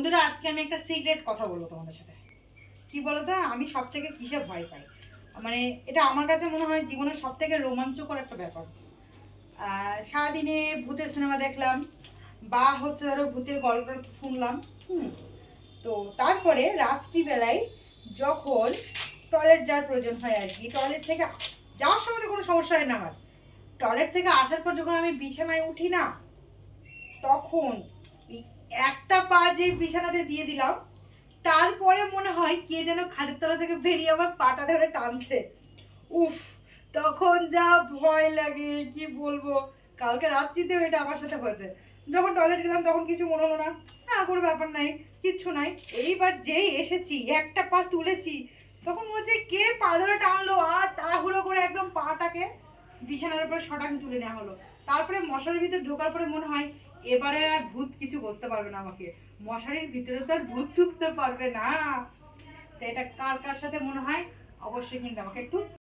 বন্ধুরা, আজকে আমি একটা সিক্রেট কথা বলবো তোমাদের সাথে। কি বলতো, আমি সব থেকে কিসে ভয় পাই, মানে এটা আমার কাছে মনে হয় জীবনের সব থেকে রোমাঞ্চকর একটা ব্যাপার। সারাদিনে ভূতের সিনেমা দেখলাম বা হচ্ছে ধরো ভূতের গল্প শুনলাম, তো তারপরে রাত্রিবেলায় যখন টয়লেট যাওয়ার প্রয়োজন হয় আর কি, টয়লেট থেকে যাওয়ার সময় তো কোনো সমস্যা হয় না আমার, টয়লেট থেকে আসার পর যখন আমি বিছানায় উঠি না, তখন এই একটা পা যে বিছানাতে দিয়ে দিলাম, তারপরে মনে হয় কে যেন খাটের তলা থেকে বেরিয়ে আমার পাটা ধরে টানছে। উফ, তখন যা ভয় লাগে কি বলবো। কালকে রাত্রিতেও এটা আমার সাথে হয়েছে। যখন টয়লেট গেলাম তখন কিছু মনে হলো না, না কোনো ব্যাপার নাই, কিচ্ছু নাই। এইবার যেই এসেছি একটা পা তুলেছি, তখন মনে হচ্ছে কে পা ধরে টানলো, আর তাড়াহুড়ো করে একদম পাটাকে বিছানার উপরে শটাং তুলে নেওয়া হলো। তারপরে মশারির ভিতরে ঢোকার পরে মনে হয় এবারে আর ভূত কিছু করতে পারবে না আমাকে, মশারির ভিতরে তো আর ভূত ঢুকতে পারবে না। তো এটা কার কার সাথে মনে হয় অবশ্যই কিন্তু আমাকে একটু